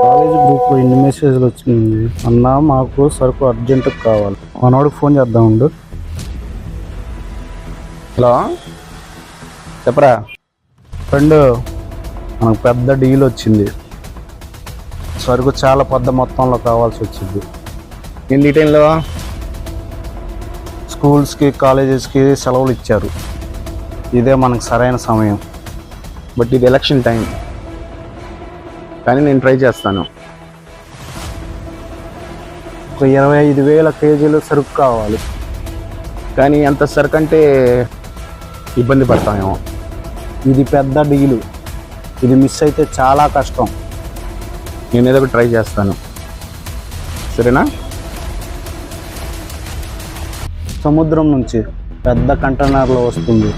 College గ్రూప్లో ఎన్ని మెసేజ్లు వచ్చింది అన్న, మాకు సరుకు అర్జెంటుగా కావాలి. మనోడికి ఫోన్ చేద్దాం ఉండు. హలో, చెప్పరా. ఫ్రెండ్, మనకు పెద్ద డీల్ వచ్చింది. సరుకు చాలా పెద్ద మొత్తంలో కావాల్సి వచ్చింది. ఏంది ఈ టైంలో? స్కూల్స్కి కాలేజెస్కి సెలవులు ఇచ్చారు. ఇదే మనకు సరైన సమయం. బట్ ఇది ఎలక్షన్ టైం, కానీ నేను ట్రై చేస్తాను. ఒక 25,000 కేజీలు సరుకు కావాలి. కానీ ఎంత సరుకంటే ఇబ్బంది పడతామేమో. ఇది పెద్ద డీలు. ఇది మిస్ అయితే చాలా కష్టం. నేను ఏదో ఒకటి ట్రై చేస్తాను, సరేనా? సముద్రం నుంచి పెద్ద కంటైనర్లో వస్తుంది.